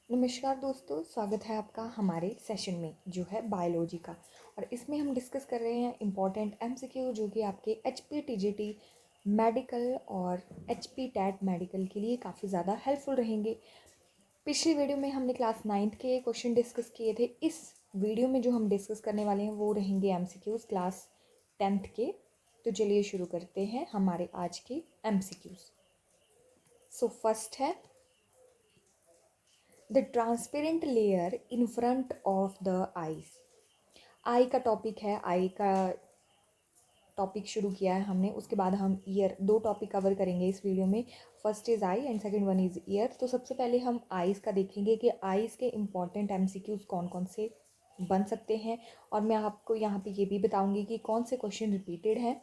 नमस्कार दोस्तों, स्वागत है आपका हमारे सेशन में जो है बायोलॉजी का। और इसमें हम डिस्कस कर रहे हैं इम्पॉर्टेंट एमसीक्यू जो कि आपके एचपी टीजीटी मेडिकल और एचपी टैट मेडिकल के लिए काफ़ी ज़्यादा हेल्पफुल रहेंगे। पिछली वीडियो में हमने क्लास 9th के क्वेश्चन डिस्कस किए थे। इस वीडियो में जो हम डिस्कस करने वाले हैं वो रहेंगे एमसीक्यूज़ क्लास 10th के। तो चलिए शुरू करते हैं हमारे आज के एमसीक्यूज़। सो फर्स्ट है the transparent layer in front of the eyes. Eye का टॉपिक है, आई का टॉपिक शुरू किया है हमने। उसके बाद हम ईयर, दो टॉपिक कवर करेंगे इस वीडियो में। First is I and second one is year. तो सबसे पहले हम आईज़ का देखेंगे कि आईज़ के इम्पॉर्टेंट एमसीक्यूज़ कौन कौन से बन सकते हैं, और मैं आपको यहाँ पे ये भी बताऊँगी कि कौन से क्वेश्चन रिपीटेड हैं।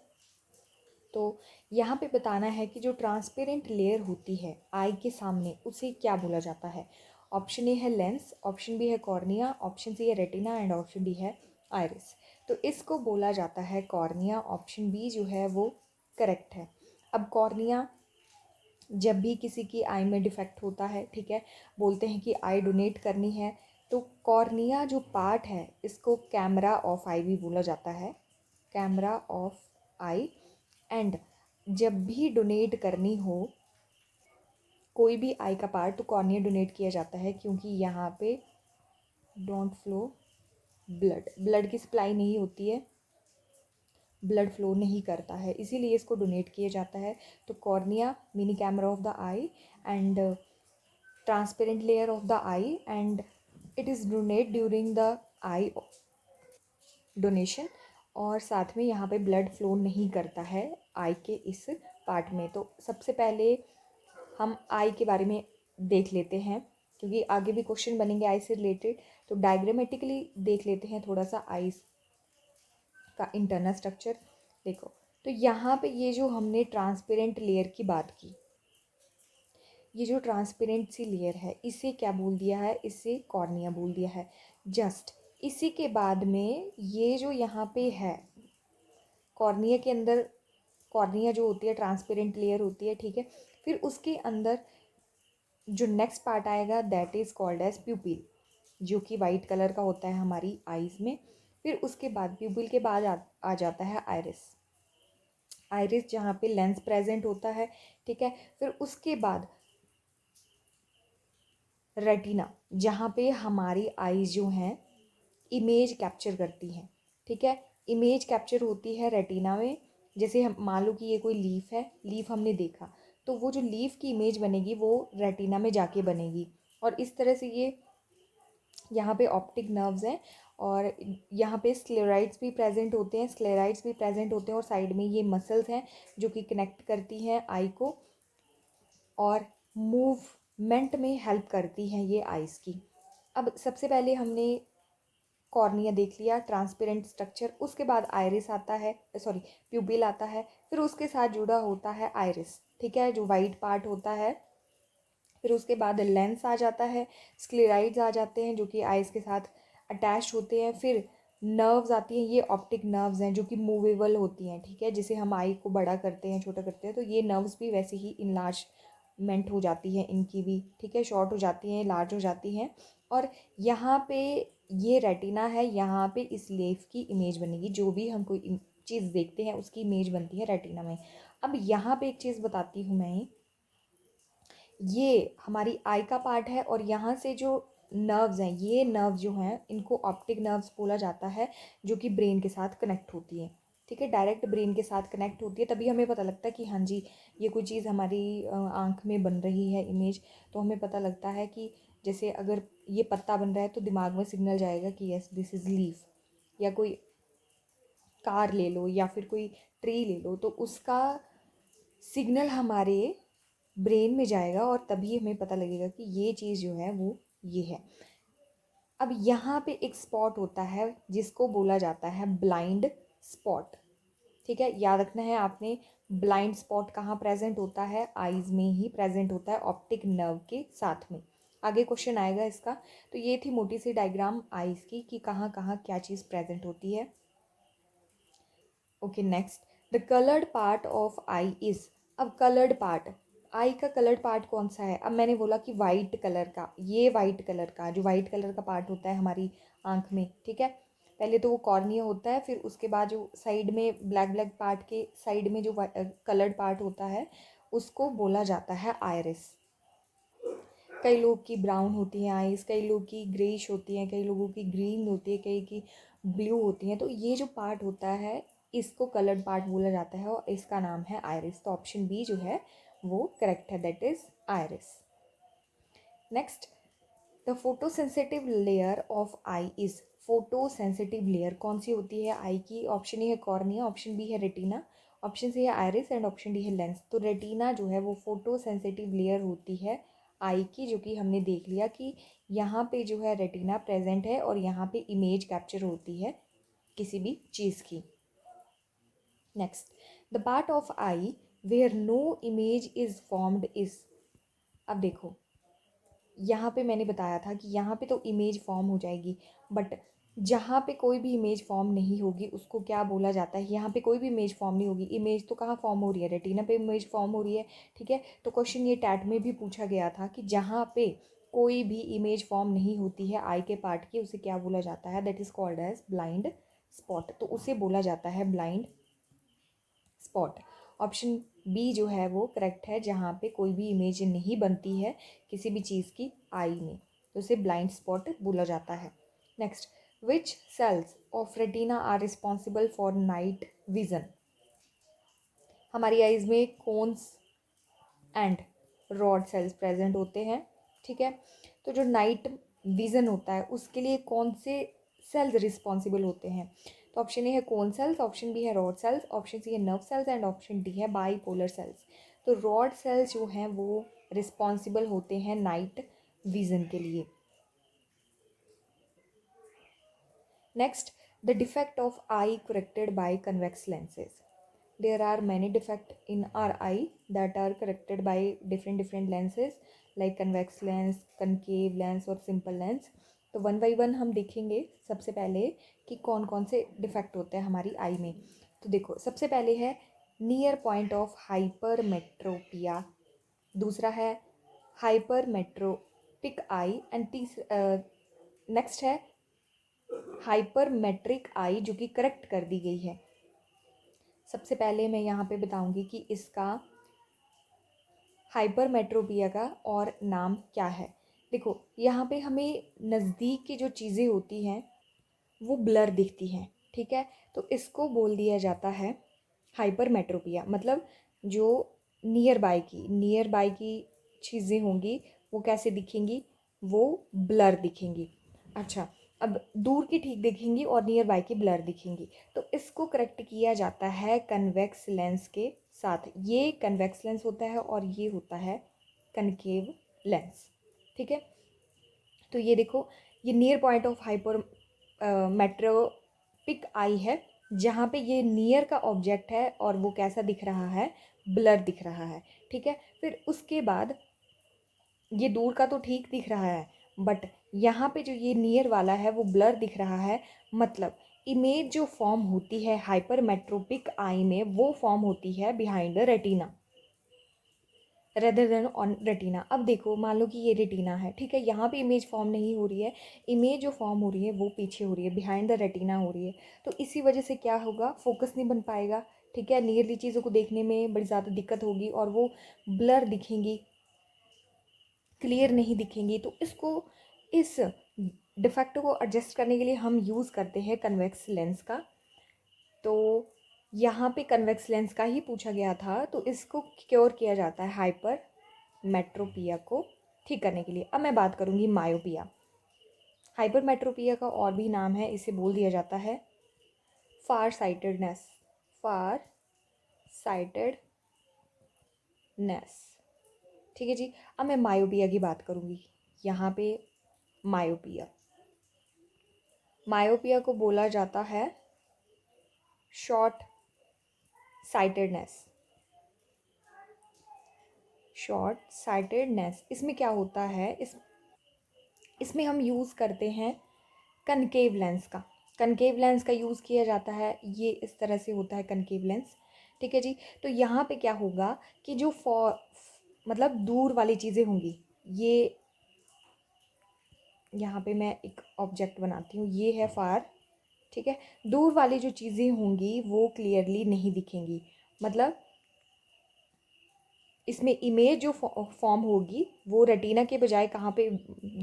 तो यहाँ पे बताना है कि जो ट्रांसपेरेंट लेयर होती है आई के सामने उसे क्या बोला जाता है। ऑप्शन ए है लेंस, ऑप्शन बी है कॉर्निया, ऑप्शन सी है रेटिना एंड ऑप्शन डी है आइरिस। तो इसको बोला जाता है कॉर्निया। ऑप्शन बी जो है वो करेक्ट है। अब कॉर्निया जब भी किसी की आई में डिफेक्ट होता है, ठीक है, बोलते हैं कि आई डोनेट करनी है, तो कॉर्निया जो पार्ट है इसको कैमरा ऑफ आई भी बोला जाता है, कैमरा ऑफ आई। एंड जब भी डोनेट करनी हो कोई भी आई का पार्ट तो कॉर्निया डोनेट किया जाता है, क्योंकि यहाँ पे डोंट फ्लो ब्लड की सप्लाई नहीं होती है, ब्लड फ्लो नहीं करता है, इसीलिए इसको डोनेट किया जाता है। तो cornea mini camera off the I and transparent layer of the I, and it is donate during the I donation. और साथ में यहाँ पे ब्लड फ्लो नहीं करता है आई के इस पार्ट में। तो सबसे पहले हम आई के बारे में देख लेते हैं, क्योंकि आगे भी क्वेश्चन बनेंगे आई से रिलेटेड। तो डायग्रामेटिकली देख लेते हैं थोड़ा सा आई का इंटरनल स्ट्रक्चर। देखो, तो यहाँ पे ये जो हमने ट्रांसपेरेंट लेयर की बात की, ये जो ट्रांसपेरेंट सी लेयर है इसे क्या बोल दिया है, इसे कॉर्निया बोल दिया है। जस्ट इसी के बाद में ये जो यहाँ पे है कॉर्निया के अंदर, कॉर्निया जो होती है ट्रांसपेरेंट लेयर होती है, ठीक है। फिर उसके अंदर जो नेक्स्ट पार्ट आएगा that is called as pupil, जो कि वाइट कलर का होता है हमारी आईज़ में। फिर उसके बाद प्यूपिल के बाद आ जाता है आइरिस। आइरिस जहाँ पे लेंस प्रेजेंट होता है, ठीक है। फिर उसके बाद रेटिना, जहाँ पे हमारी आईज जो हैं इमेज कैप्चर करती हैं, ठीक है। इमेज कैप्चर होती है रेटिना में। जैसे हम मान लो कि ये कोई लीफ है, लीफ हमने देखा, तो वो जो लीफ की इमेज बनेगी वो रेटिना में जाके बनेगी। और इस तरह से ये यहाँ पे ऑप्टिक नर्व्स हैं, और यहाँ पे स्क्लेराइड्स भी प्रेजेंट होते हैं, स्क्लेराइड्स भी प्रेजेंट होते हैं, और साइड में ये मसल्स हैं जो कि कनेक्ट करती हैं आई को और मूवमेंट में हेल्प करती हैं ये आइज़ की। अब सबसे पहले हमने कॉर्निया देख लिया, ट्रांसपेरेंट स्ट्रक्चर। उसके बाद आइरिस आता है, सॉरी प्यूपिल आता है। फिर उसके साथ जुड़ा होता है आइरिस, ठीक है, जो वाइट पार्ट होता है। फिर उसके बाद लेंस आ जाता है, स्क्लेराइड्स आ जाते हैं जो कि आइज़ के साथ अटैच होते हैं। फिर नर्व्स आती हैं, ये ऑप्टिक नर्व्स हैं जो कि मूवेबल होती हैं, ठीक है। जिसे हम आई को बड़ा करते हैं, छोटा करते हैं, तो ये नर्व्स भी वैसे ही इनलार्जमेंट हो जाती है इनकी भी, ठीक है, शॉर्ट हो जाती हैं, लार्ज हो जाती हैं। और यहाँ पे ये रेटिना है, यहाँ पे इस लेफ की इमेज बनेगी। जो भी हम कोई चीज़ देखते हैं उसकी इमेज बनती है रेटिना में। अब यहाँ पे एक चीज़ बताती हूँ मैं, ये हमारी आई का पार्ट है, और यहाँ से जो नर्व्स हैं, ये नर्व जो हैं इनको ऑप्टिक नर्व्स बोला जाता है, जो कि ब्रेन के साथ कनेक्ट होती है, ठीक है, डायरेक्ट ब्रेन के साथ कनेक्ट होती है। तभी हमें पता लगता है कि हाँ जी ये कोई चीज़ हमारी आँख में बन रही है इमेज। तो हमें पता लगता है कि जैसे अगर ये पत्ता बन रहा है तो दिमाग में सिग्नल जाएगा कि यस दिस इज़ लीफ, या कोई कार ले लो या फिर कोई ट्री ले लो, तो उसका सिग्नल हमारे ब्रेन में जाएगा और तभी हमें पता लगेगा कि ये चीज़ जो है वो ये है। अब यहाँ पे एक स्पॉट होता है जिसको बोला जाता है ब्लाइंड स्पॉट, ठीक है। याद रखना है आपने, ब्लाइंड स्पॉट कहाँ प्रेजेंट होता है, आईज में ही प्रेजेंट होता है ऑप्टिक नर्व के साथ में। आगे क्वेश्चन आएगा इसका। तो ये थी मोटी सी डायग्राम आईज की कि कहाँ कहाँ क्या चीज़ प्रेजेंट होती है। Okay next, the coloured part of I is. अब कलर्ड पार्ट, आई का कलर्ड पार्ट कौन सा है? अब मैंने बोला कि वाइट कलर का, ये वाइट कलर का, जो वाइट कलर का पार्ट होता है हमारी आँख में, ठीक है। पहले तो वो कॉर्निया होता है, फिर उसके बाद जो साइड में ब्लैक ब्लैक पार्ट के साइड में जो कलर्ड पार्ट होता है उसको बोला जाता है आयरिस। कई लोग की ब्राउन होती हैं आइज़, कई लोग की ग्रेइश होती हैं, कई लोगों की ग्रीन होती है, कई की ब्लू होती हैं। तो ये जो पार्ट होता है इसको कलर्ड पार्ट बोला जाता है और इसका नाम है आयरिस। तो ऑप्शन बी जो है वो करेक्ट है, that is iris. Next, the photosensitive layer of I is. Photosensitive layer कौन सी होती है आई की? ऑप्शन ए है कॉर्निया, ऑप्शन बी है रेटिना, ऑप्शन सी है आयरिस एंड ऑप्शन डी है लेंस। तो रेटिना जो है वो फोटो सेंसिटिव लेयर होती है आई की, जो कि हमने देख लिया कि यहाँ पे जो है रेटिना प्रेजेंट है और यहाँ पे इमेज कैप्चर होती है किसी भी चीज़ की। Next, the part of eye where no image is formed is. अब देखो, यहाँ पे मैंने बताया था कि यहाँ पे तो इमेज फॉर्म हो जाएगी, बट जहाँ पे कोई भी इमेज फॉर्म नहीं होगी उसको क्या बोला जाता है? यहाँ पे कोई भी इमेज फॉर्म नहीं होगी, इमेज तो कहाँ फॉर्म हो रही है? रेटिना पे इमेज फॉर्म हो रही है, ठीक है। तो क्वेश्चन ये टैट में भी पूछा गया था कि जहाँ पे कोई भी इमेज फॉर्म नहीं होती है आई के पार्ट की, उसे क्या बोला जाता है? That is called as blind spot. तो उसे बोला जाता है ब्लाइंड स्पॉट। ऑप्शन बी जो है वो करेक्ट है, जहाँ पे कोई भी इमेज नहीं बनती है किसी भी चीज़ की आई में, तो उसे ब्लाइंड स्पॉट बोला जाता है। Next, which cells of retina are responsible for night vision. हमारी आइज में cones and rod cells present होते हैं, ठीक है। तो जो नाइट विज़न होता है उसके लिए कौन से सेल्स रिस्पॉन्सिबल होते हैं? तो ऑप्शन ए है कोन सेल्स, ऑप्शन बी है रॉड सेल्स, ऑप्शन सी है nerve cells and option D है बाईपोलर सेल्स। तो रॉड सेल्स जो हैं वो रिस्पॉन्सिबल होते हैं नाइट विज़न के लिए। Next, the defect of I corrected bye convex lenses. There are many defects in our eye that are corrected by different lenses like convex lens, concave lens और simple lens। तो one by one हम देखेंगे सबसे पहले कि कौन कौन से डिफेक्ट होते हैं हमारी आई में। तो देखो, सबसे पहले है नियर पॉइंट ऑफ हाइपरमेट्रोपिया, दूसरा है हाइपरमेट्रोपिक आई एंड नेक्स्ट है हाइपरमेट्रिक आई, जो कि करेक्ट कर दी गई है। सबसे पहले मैं यहाँ पे बताऊँगी कि इसका हाइपरमेट्रोपिया का और नाम क्या है। देखो, यहाँ पे हमें नज़दीक की जो चीज़ें होती हैं वो ब्लर दिखती हैं, ठीक है। तो इसको बोल दिया जाता है हाइपरमेट्रोपिया। मतलब जो नियर बाय की चीज़ें होंगी वो कैसे दिखेंगी? वो ब्लर दिखेंगी। अच्छा, अब दूर की ठीक दिखेंगी और नियर बाय की ब्लर दिखेंगी। तो इसको करेक्ट किया जाता है कन्वेक्स लेंस के साथ। ये कन्वेक्स लेंस होता है और ये होता है कनकेव लेंस, ठीक है। तो ये देखो, ये नियर पॉइंट ऑफ हाइपर मेट्रोपिक आई है, जहाँ पे ये नियर का ऑब्जेक्ट है और वो कैसा दिख रहा है? ब्लर दिख रहा है, ठीक है। फिर उसके बाद ये दूर का तो ठीक दिख रहा है, बट यहाँ पे जो ये नियर वाला है वो ब्लर दिख रहा है। मतलब इमेज जो फॉर्म होती है हाइपरमेट्रोपिक आई में वो फॉर्म होती है behind the retina rather than on retina. अब देखो, मान लो कि ये रेटिना है, ठीक है, यहाँ पे इमेज फॉर्म नहीं हो रही है, इमेज जो फॉर्म हो रही है वो पीछे हो रही है, बिहाइंड द रेटिना हो रही है। तो इसी वजह से क्या होगा? फोकस नहीं बन पाएगा, ठीक है। नियरली चीज़ों को देखने में बड़ी ज़्यादा दिक्कत होगी और वो ब्लर दिखेंगी, क्लियर नहीं दिखेंगी। तो इस डिफेक्ट को एडजस्ट करने के लिए हम यूज़ करते हैं कन्वेक्स लेंस का। तो यहाँ पे कन्वेक्स लेंस का ही पूछा गया था, तो इसको क्योर किया जाता है हाइपर मेट्रोपिया को ठीक करने के लिए। अब मैं बात करूँगी मायोपिया। हाइपरमेट्रोपिया का और भी नाम है, इसे बोल दिया जाता है फार साइटेडनेस। फार साइटेडनेस, ठीक है जी। अब मैं मायोपिया की बात करूँगी। यहाँ पे मायोपिया मायोपिया को बोला जाता है शॉर्ट साइटेडनेस। शॉर्ट साइटेडनेस इसमें क्या होता है? इसमें हम यूज़ करते हैं कनकेव लेंस का। कनकेव लेंस का यूज़ किया जाता है, ये इस तरह से होता है कनकेव लेंस, ठीक है जी। तो यहाँ पे क्या होगा कि जो मतलब दूर वाली चीज़ें होंगी। ये यहाँ पे मैं एक ऑब्जेक्ट बनाती हूँ, ये है फार, ठीक है। दूर वाली जो चीज़ें होंगी वो क्लियरली नहीं दिखेंगी, मतलब इसमें इमेज जो फॉर्म होगी वो रेटिना के बजाय कहाँ पे,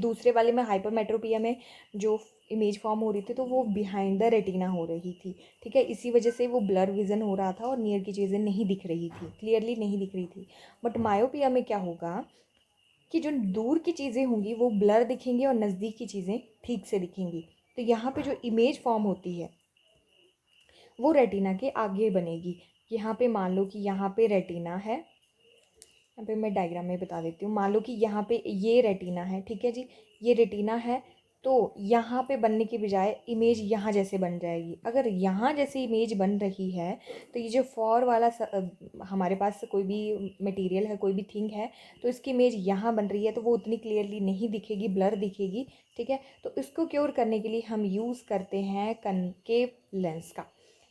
दूसरे वाले में हाइपरमेट्रोपिया में जो इमेज फॉर्म हो रही थी तो वो बिहाइंड द रेटिना हो रही थी, ठीक है। इसी वजह से वो ब्लर विजन हो रहा था और नियर की चीज़ें नहीं दिख रही थी, क्लियरली नहीं दिख रही थी। बट मायोपिया में क्या होगा कि जो दूर की चीज़ें होंगी वो ब्लर दिखेंगी और नज़दीक की चीज़ें ठीक से दिखेंगी। तो यहाँ पे जो इमेज फॉर्म होती है वो रेटिना के आगे बनेगी। यहाँ पे मान लो कि यहाँ पे रेटिना है, यहाँ पे मैं डायग्राम में बता देती हूँ। मान लो कि यहाँ पे ये रेटिना है, ठीक है जी, ये रेटिना है। तो यहाँ पे बनने के बजाय इमेज यहाँ जैसे बन जाएगी। अगर यहाँ जैसे इमेज बन रही है तो ये जो फॉर वाला हमारे पास कोई भी मटेरियल है, कोई भी थिंग है, तो इसकी इमेज यहाँ बन रही है तो वो उतनी क्लियरली नहीं दिखेगी, ब्लर दिखेगी, ठीक है। तो इसको क्योर करने के लिए हम यूज़ करते हैं कनकेव लेंस का।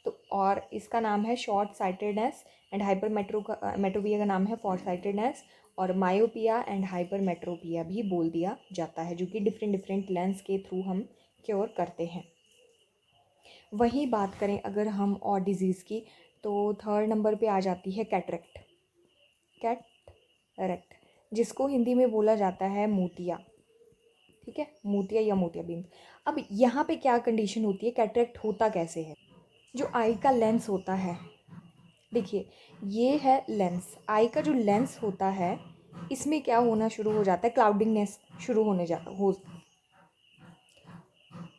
तो और इसका नाम है शॉर्ट साइटेडनेस, एंड मेट्रोपिया का नाम है फॉर साइटेडनेस, और मायोपिया एंड हाइपरमेट्रोपिया भी बोल दिया जाता है, जो कि डिफरेंट डिफरेंट लेंस के थ्रू हम क्योर करते हैं। वही बात करें अगर हम और डिजीज़ की, तो थर्ड नंबर पे आ जाती है कैटरेक्ट। कैटरेक्ट जिसको हिंदी में बोला जाता है मोतिया, ठीक है, मोतिया या मोतियाबिंद। अब यहाँ पे क्या कंडीशन होती है, कैटरेक्ट होता कैसे है। जो आई का लेंस होता है, देखिए ये है लेंस, आई का जो लेंस होता है इसमें क्या होना शुरू हो जाता है, क्लाउडिंगनेस शुरू होने जाता हो।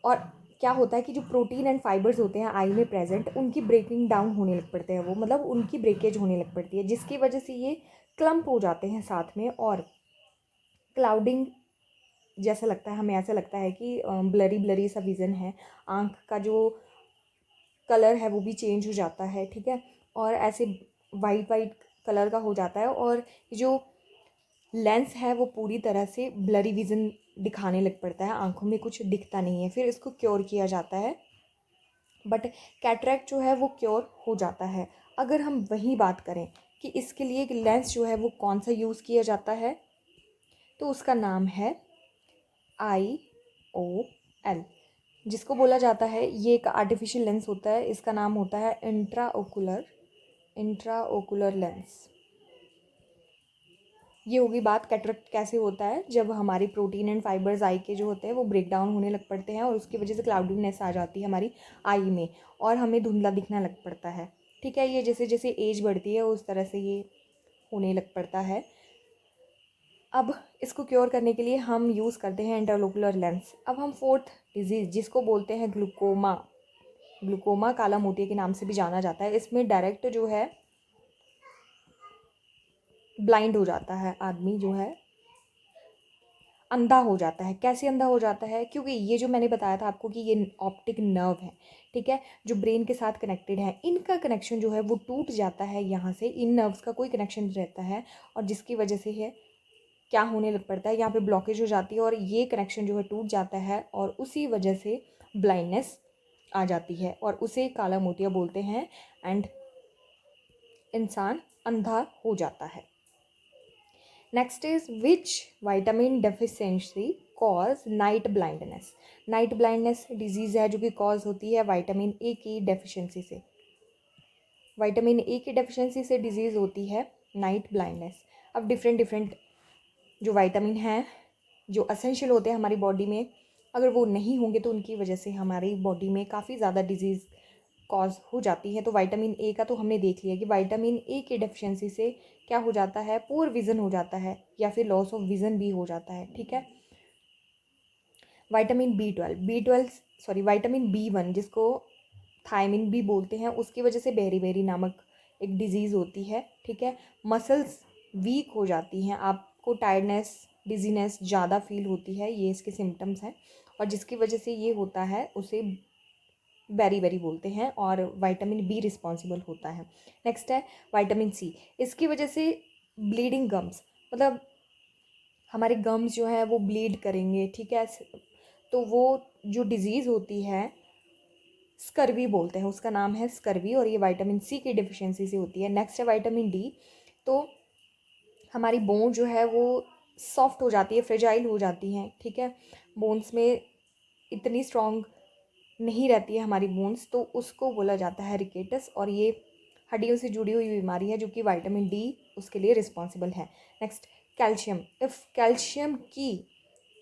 और क्या होता है कि जो प्रोटीन एंड फाइबर्स होते हैं आई में प्रेजेंट, उनकी ब्रेकिंग डाउन होने लग पड़ते हैं, वो मतलब उनकी ब्रेकेज होने लग पड़ती है, जिसकी वजह से ये क्लम्प हो जाते हैं साथ में, और क्लाउडिंग जैसा लगता है, हमें ऐसा लगता है कि ब्लरी ब्लरी सा विज़न है, आँख का जो कलर है वो भी चेंज हो जाता है, ठीक है, और ऐसे वाइट वाइट कलर का हो जाता है, और जो लेंस है वो पूरी तरह से ब्लरी विज़न दिखाने लग पड़ता है, आंखों में कुछ दिखता नहीं है। फिर इसको क्योर किया जाता है, बट कैटरेक्ट जो है वो क्योर हो जाता है। अगर हम वही बात करें कि इसके लिए एक लेंस जो है वो कौन सा यूज़ किया जाता है, तो उसका नाम है IOL, जिसको बोला जाता है, ये एक आर्टिफिशियल लेंस होता है, इसका नाम होता है इंट्रा ओकुलर लेंस। ये होगी बात कैटरेक्ट कैसे होता है, जब हमारी प्रोटीन एंड फाइबर्स आई के जो होते हैं वो ब्रेक डाउन होने लग पड़ते हैं और उसकी वजह से क्लाउडीनेस आ जाती है हमारी आई में और हमें धुंधला दिखना लग पड़ता है, ठीक है। ये जैसे जैसे एज बढ़ती है उस तरह से ये होने लग पड़ता है। अब इसको क्योर करने के लिए हम यूज़ करते हैं इंटरलोकुलर लेंस। अब हम फोर्थ डिजीज़ जिसको बोलते हैं ग्लूकोमा, ग्लूकोमा काला मोतिया के नाम से भी जाना जाता है, इसमें डायरेक्ट जो है ब्लाइंड हो जाता है आदमी, जो है अंधा हो जाता है। कैसे अंधा हो जाता है, क्योंकि ये जो मैंने बताया था आपको कि ये ऑप्टिक नर्व है, ठीक है, जो ब्रेन के साथ कनेक्टेड है, इनका कनेक्शन जो है वो टूट जाता है यहाँ से, इन नर्व्स का कोई कनेक्शन नहीं रहता है, और जिसकी वजह से है क्या होने लग पड़ता है, यहाँ पे ब्लॉकेज हो जाती है और ये कनेक्शन जो है टूट जाता है, और उसी वजह से ब्लाइंडनेस आ जाती है और उसे काला मोतिया बोलते हैं, एंड इंसान अंधा हो जाता है। Next is which vitamin deficiency cause night blindness. Night blindness disease है जो कि कॉज होती है वाइटामिन ए की डेफिशिएंसी से। वाइटामिन ए की डेफिशिएंसी से डिजीज़ होती है नाइट ब्लाइंडनेस। अब डिफरेंट डिफरेंट जो वाइटामिन हैं जो असेंशियल होते हैं हमारी बॉडी में, अगर वो नहीं होंगे तो उनकी वजह से हमारी बॉडी में काफ़ी ज़्यादा डिजीज़ कॉज हो जाती है। तो विटामिन ए का तो हमने देख लिया कि विटामिन ए की डेफिशिएंसी से क्या हो जाता है, पुअर विज़न हो जाता है या फिर लॉस ऑफ विज़न भी हो जाता है, ठीक है। Vitamin B twelve sorry vitamin B1 जिसको थायमिन भी बोलते हैं, उसकी वजह से बेरी बेरी नामक एक डिजीज़ होती है, ठीक है। मसल्स वीक हो जाती हैं, आपको टायर्डनेस डिजीनेस ज़्यादा फील होती है, ये इसके सिम्टम्स हैं, और जिसकी वजह से ये होता है उसे बेरी बेरी बोलते हैं, और विटामिन बी रिस्पॉन्सिबल होता है। नेक्स्ट है विटामिन सी, इसकी वजह से ब्लीडिंग गम्स, मतलब हमारे गम्स जो है वो ब्लीड करेंगे, ठीक है। तो वो जो डिज़ीज़ होती है स्कर्वी बोलते हैं, उसका नाम है स्कर्वी, और ये विटामिन सी की डिफिशियंसी से होती है। नेक्स्ट है विटामिन डी, तो हमारी बोन जो है वो सॉफ्ट हो जाती है, फ्रेजाइल हो जाती हैं, ठीक है। बोन्स में इतनी स्ट्रॉन्ग नहीं रहती है हमारी बोन्स, तो उसको बोला जाता है रिकेटस, और ये हड्डियों से जुड़ी हुई बीमारी है जो कि विटामिन डी उसके लिए रिस्पॉन्सिबल है। Next, calcium. इफ़ कैल्शियम की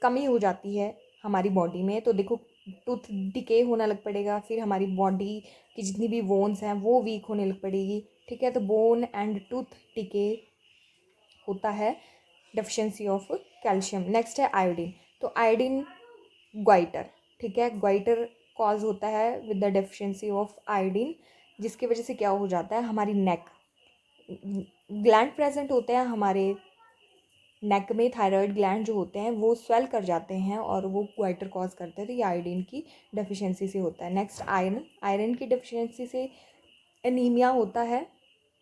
कमी हो जाती है हमारी बॉडी में तो देखो टूथ डिके होना लग पड़ेगा, फिर हमारी बॉडी की जितनी भी बोन्स हैं वो वीक होने लग पड़ेगी, ठीक है। तो बोन एंड टूथ डिके होता है डेफिशिएंसी ऑफ कैल्शियम। नेक्स्ट है आयोडीन। तो आयोडीन ग्वाइटर, ठीक है, ग्वाइटर कॉज होता है with the deficiency of iodine, जिसकी वजह से क्या हो जाता है, हमारी नेक ग्लैंड प्रेजेंट होते हैं हमारे नेक में, थायराइड ग्लैंड जो होते हैं वो स्वेल कर जाते हैं और वो ग्वाइटर कॉज करते हैं, तो ये आयोडीन की डेफिशिएंसी से होता है। Next iron. आयरन की डेफिशिएंसी से एनीमिया होता है,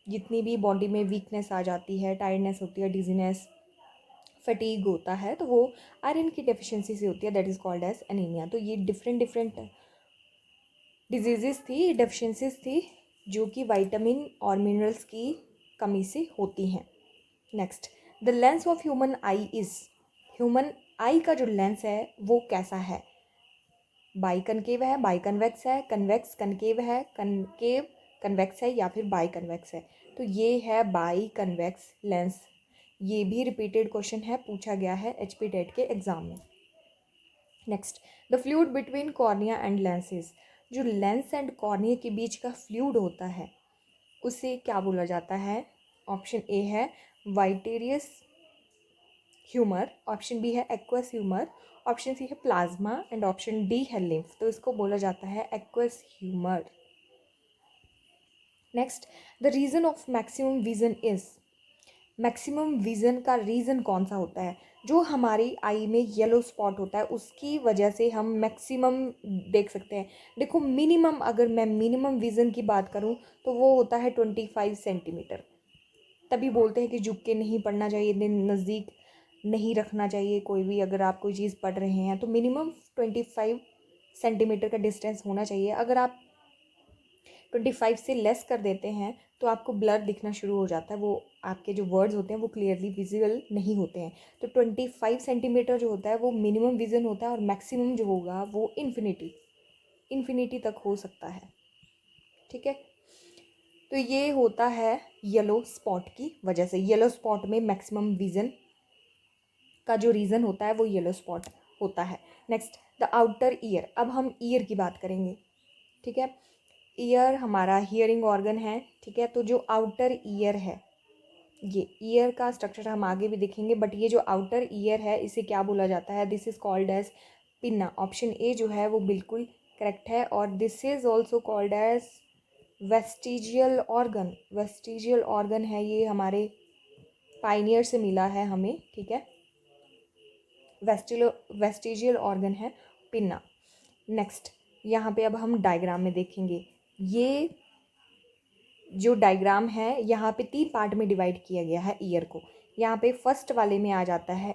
जितनी भी बॉडी में वीकनेस आ जाती है, टायर्डनेस होती है, डिजीनेस, फटीग होता है, तो वो आयरन की डेफिशिएंसी से होती है, that is called as anaemia. तो ये डिफरेंट डिफरेंट डिजीज़ थी, डेफिशिएंसीज थी जो कि विटामिन और मिनरल्स की कमी से होती हैं। Next, the lens of human I is. Human आई का जो लेंस है वो कैसा है, बाई कनकेव है, बाई कन्वेक्स है, कन्वेक्स कनकेव है, कनकेव कन्वेक्स है, या फिर बाई कन्वेक्स है। तो ये है बाई कन्वेक्स लेंस। ये भी रिपीटेड क्वेश्चन है, पूछा गया है एचपी टेट के एग्जाम में। Next, the fluid between cornea and lenses. जो लेंस एंड कॉर्निया के बीच का फ्लूइड होता है उसे क्या बोला जाता है। ऑप्शन ए है वाइटेरियस ह्यूमर, ऑप्शन बी है एक्वस ह्यूमर, ऑप्शन सी है प्लाज्मा एंड ऑप्शन डी है लिम्फ। तो इसको बोला जाता है aqueous humour. Next, the reason of maximum vision is. Maximum vision का रीज़न कौन सा होता है, जो हमारी आई में येलो स्पॉट होता है उसकी वजह से हम मैक्सिमम देख सकते हैं। देखो मिनिमम, अगर मैं मिनिमम विज़न की बात करूँ तो वो होता है 25 सेंटीमीटर। तभी बोलते हैं कि झुक के नहीं पढ़ना चाहिए, नज़दीक नहीं रखना चाहिए कोई भी, अगर आप कोई चीज़ पढ़ रहे हैं तो मिनिमम 25 सेंटीमीटर का डिस्टेंस होना चाहिए। अगर आप 25 से लेस कर देते हैं तो आपको ब्लर दिखना शुरू हो जाता है, वो आपके जो वर्ड्स होते हैं वो क्लियरली विजिबल नहीं होते हैं। तो 25 सेंटीमीटर जो होता है वो मिनिमम विज़न होता है, और मैक्सिमम जो होगा वो इन्फिनिटी तक हो सकता है, ठीक है। तो ये होता है येलो स्पॉट की वजह से। येलो स्पॉट में मैक्सिमम विज़न का जो रीज़न होता है वो येलो स्पॉट होता है। Next, the outer ear. अब हम ईयर की बात करेंगे, ठीक है। ईयर हमारा हियरिंग ऑर्गन है, ठीक है। तो जो आउटर ईयर है, ये ईयर का स्ट्रक्चर हम आगे भी देखेंगे, बट ये जो आउटर ईयर है इसे क्या बोला जाता है, this is called as pinna. Option A जो है वो बिल्कुल करेक्ट है। और this is also called as vestigial organ. Vestigial organ है ये, हमारे पाइनियर से मिला है हमें, ठीक है। वेस्टिजियल ऑर्गन है पिन्ना। नेक्स्ट, यहाँ पे अब हम डायग्राम में देखेंगे। ये जो डायग्राम है यहाँ पे 3 पार्ट में डिवाइड किया गया है ईयर को। यहाँ पे फर्स्ट वाले में आ जाता है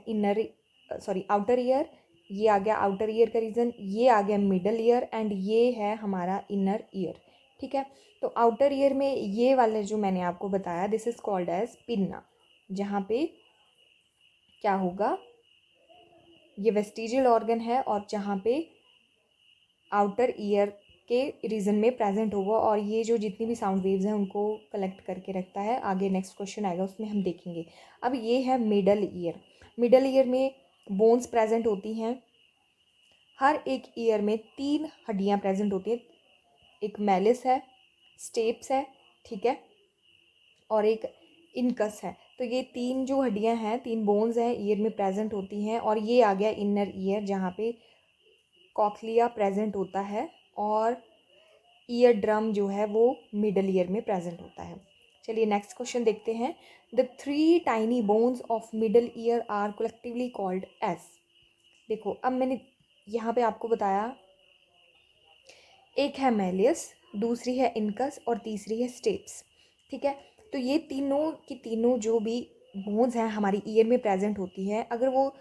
आउटर ईयर, ये आ गया आउटर ईयर का रीज़न, ये आ गया मिडल ईयर, एंड ये है हमारा इनर ईयर, ठीक है। तो आउटर ईयर में ये वाले जो मैंने आपको बताया, this is called as pinna, जहाँ पे क्या होगा, ये वेस्टिजियल ऑर्गन है और जहाँ पे आउटर ईयर के रीजन में प्रेजेंट होगा, और ये जो जितनी भी साउंड वेव्स हैं उनको कलेक्ट करके रखता है। आगे नेक्स्ट क्वेश्चन आएगा उसमें हम देखेंगे। अब ये है मिडल ईयर। मिडल ईयर में बोन्स प्रेजेंट होती हैं। हर एक ईयर में 3 हड्डियाँ प्रेजेंट होती हैं, एक मैलिस है, स्टेप्स है, ठीक है, और एक इनकस है। तो ये 3 जो हड्डियाँ हैं, 3 बोन्स हैं, ईयर में प्रेजेंट होती हैं। और ये आ गया इनर ईयर, जहाँ पे कॉक्लिया प्रेजेंट होता है, और ईयर ड्रम जो है वो मिडल ईयर में प्रेजेंट होता है। चलिए नेक्स्ट क्वेश्चन देखते हैं। The 3 tiny bones of middle ear are collectively called as. देखो अब मैंने यहाँ पे आपको बताया, एक है मैलियस, दूसरी है इनकस और तीसरी है स्टेप्स, ठीक है। तो ये तीनों की तीनों जो भी बोन्स हैं हमारी ईयर में प्रेजेंट होती है, अगर वो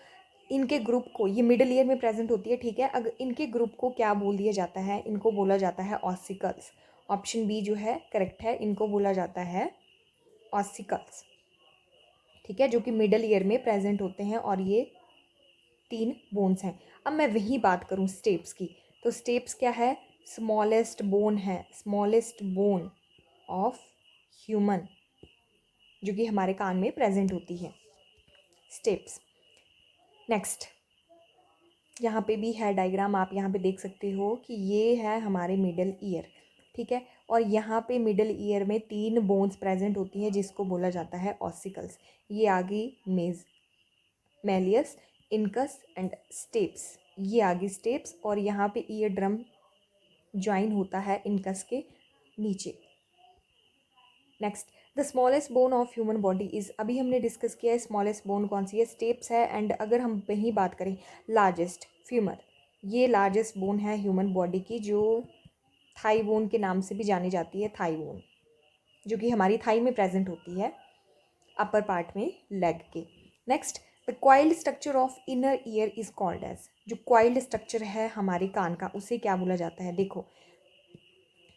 इनके ग्रुप को, ये मिडल ईयर में प्रेजेंट होती है, ठीक है, अगर इनके ग्रुप को क्या बोल दिया जाता है, इनको बोला जाता है ऑसिकल्स। ऑप्शन बी जो है करेक्ट है, इनको बोला जाता है ऑसिकल्स, ठीक है, जो कि मिडल ईयर में प्रेजेंट होते हैं और ये 3 बोन्स हैं। अब मैं वही बात करूँ स्टेप्स की, तो स्टेप्स क्या है, स्मॉलेस्ट बोन है, स्मॉलेस्ट बोन ऑफ ह्यूमन जो कि हमारे कान में प्रेजेंट होती है, स्टेप्स। नेक्स्ट यहाँ पे भी है डायग्राम, आप यहाँ पे देख सकते हो कि ये है हमारे मिडल ईयर, ठीक है। और यहाँ पे मिडल ईयर में 3 बोन्स प्रेजेंट होती हैं जिसको बोला जाता है ऑसिकल्स। ये आ गई मेलियस, इनकस एंड स्टेप्स, ये आ गई स्टेप्स। और यहाँ पे ईयर ड्रम ज्वाइन होता है इनकस के नीचे। Next, the smallest bone of human body is, अभी हमने डिस्कस किया है स्मॉलेस्ट बोन कौन सी है, स्टेप्स है। एंड अगर हम वहीं बात करें लार्जेस्ट, फीमर, ये लार्जेस्ट बोन है ह्यूमन बॉडी की, जो थाई बोन के नाम से भी जानी जाती है, थाई बोन, जो कि हमारी थाई में प्रेजेंट होती है, अपर पार्ट में लेग के। Next, the coiled structure of inner ear is called as, जो क्वाइल्ड स्ट्रक्चर है हमारे कान का उसे क्या बोला जाता है। देखो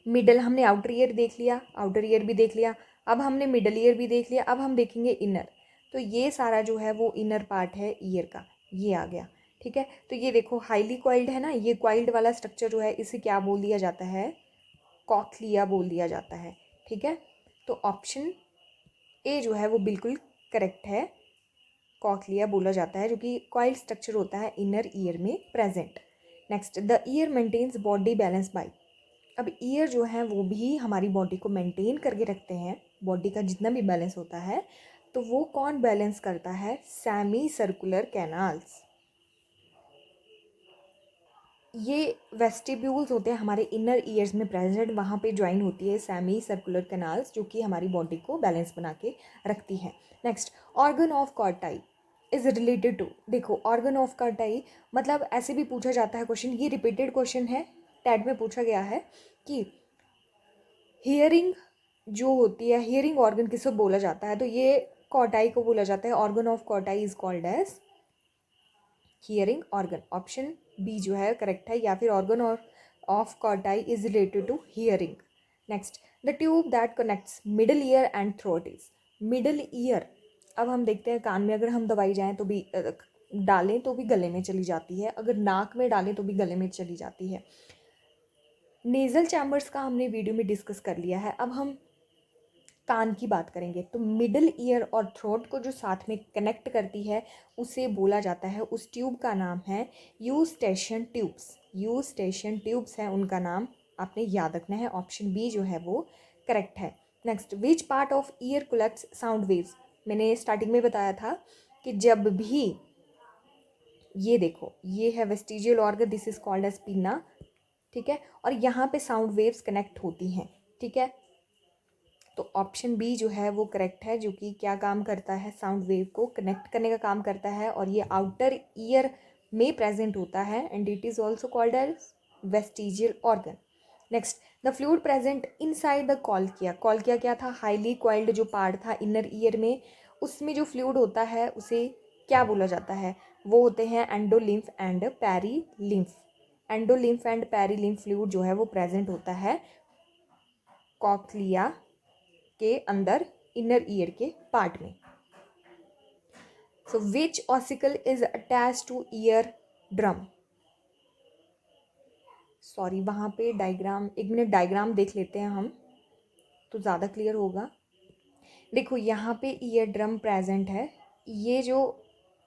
मिडल हमने आउटर ईयर देख लिया, आउटर ईयर भी देख लिया, अब हमने मिडल ईयर भी देख लिया, अब हम देखेंगे इनर। तो ये सारा जो है वो इनर पार्ट है ईयर का, ये आ गया, ठीक है। तो ये देखो हाईली क्वाइल्ड है ना, ये क्वाइल्ड वाला स्ट्रक्चर जो है इसे क्या बोल दिया जाता है, कॉक्लिया बोल दिया जाता है, ठीक है। तो ऑप्शन ए जो है वो बिल्कुल करेक्ट है, कॉक्लिया बोला जाता है, जो कि क्वाइल्ड स्ट्रक्चर होता है इनर ईयर में present. Next, the ear maintains body balance by, अब ईयर जो है वो भी हमारी बॉडी को मेंटेन करके रखते हैं, बॉडी का जितना भी बैलेंस होता है तो वो कौन बैलेंस करता है, सेमी सर्कुलर कैनाल्स। ये वेस्टिब्यूल्स होते हैं हमारे इनर ईयर्स में प्रेजेंट, वहाँ पे ज्वाइन होती है सेमी सर्कुलर कैनाल्स, जो कि हमारी बॉडी को बैलेंस बना के रखती है। Next, organ of Corti is related to, देखो ऑर्गन ऑफ कॉर्टाई मतलब ऐसे भी पूछा जाता है क्वेश्चन, ये रिपीटेड क्वेश्चन है, टेट में पूछा गया है कि हियरिंग जो होती है, हियरिंग ऑर्गन किसे बोला जाता है, तो ये कॉर्टाई को बोला जाता है, organ of Corti is called as hearing organ. Option B जो है करेक्ट है, या फिर organ of Corti is related to hearing. Next, the tube that connects middle ear and throat is, middle ear, अब हम देखते हैं कान में अगर हम दवाई जाएँ तो भी डालें तो भी गले में चली जाती है, अगर नाक में डालें तो भी गले में चली जाती है। नेज़ल चैम्बर्स का हमने वीडियो में डिस्कस कर लिया है, अब हम कान की बात करेंगे। तो मिडल ईयर और थ्रोट को जो साथ में कनेक्ट करती है उसे बोला जाता है, उस ट्यूब का नाम है यूस्टेशियन ट्यूब्स, यूस्टेशियन ट्यूब्स है उनका नाम, आपने याद रखना है। ऑप्शन बी जो है वो करेक्ट है। Next, which part of year collects sound waves, मैंने स्टार्टिंग में बताया था कि जब भी, ये देखो ये है vestigial organ, this is called as pinna, ठीक है, और यहाँ पे साउंड वेव्स कनेक्ट होती हैं, ठीक है। तो ऑप्शन बी जो है वो करेक्ट है, जो कि क्या काम करता है, साउंड वेव को कनेक्ट करने का काम करता है, और ये आउटर ईयर में प्रेजेंट होता है and it is also called as vestigial organ. Next, the fluid present inside the कॉल्किया, कॉल्किया क्या था, हाईली क्वाइल्ड जो पार्ट था इनर ईयर में, उसमें जो फ्लूइड होता है उसे क्या बोला जाता है, वो होते हैं endolymph and perilymph. Endolymph and perilymph fluid जो है वो प्रेजेंट होता है कॉक्लिया के अंदर इनर ईयर के पार्ट में। So which ossicle is attach to ear drum, sorry वहाँ पे डायग्राम, एक मिनट डायग्राम देख लेते हैं हम तो ज़्यादा क्लियर होगा। देखो यहाँ पे ईयर ड्रम प्रेजेंट है, ये जो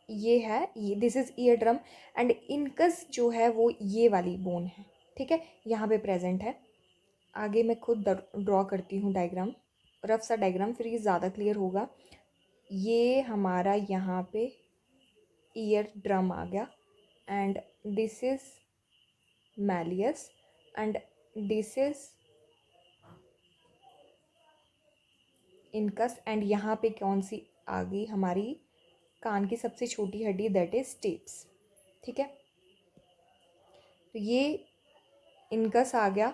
ये है ये this is ear drum, and incus जो है वो ये वाली बोन है, ठीक है, यहाँ पे प्रेजेंट है। आगे मैं खुद ड्रॉ करती हूँ डायग्राम, रफ सा डायग्राम, फिर ये ज़्यादा क्लियर होगा। ये हमारा यहाँ पे ईयर ड्रम आ गया, and this is malleus, and this is incus, and यहाँ पे कौन सी आ गई, हमारी कान की सबसे छोटी हड्डी, दैट इज स्टेप्स, ठीक है। तो ये इनकस आ गया,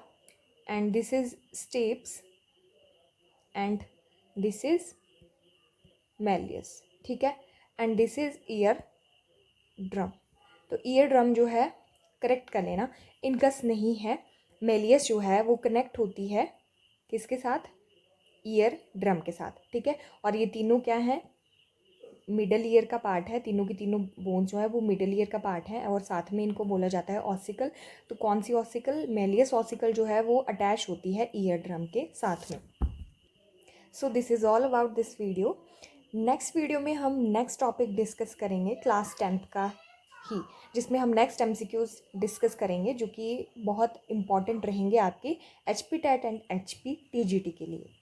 and this is steps, and this is malleus, ठीक है, and this is ear drum. तो ईयर ड्रम जो है करेक्ट कर लेना, इनकस नहीं है, मेलियस जो है वो कनेक्ट होती है किसके साथ, ईयर ड्रम के साथ, ठीक है। और ये तीनों क्या हैं, मिडल ईयर का पार्ट है, तीनों की तीनों बोन्स जो है वो मिडल ईयर का पार्ट है और साथ में इनको बोला जाता है ऑसिकल। तो कौन सी ऑसिकल? मेलियस ऑसिकल जो है वो अटैच होती है ईयर ड्रम के साथ में। So this is all about this video. Next video में हम नेक्स्ट टॉपिक डिस्कस करेंगे क्लास 10th का ही, जिसमें हम नेक्स्ट एमसीक्यूज डिस्कस करेंगे जो कि बहुत इंपॉर्टेंट रहेंगे आपके HP TET and HP TGT के लिए।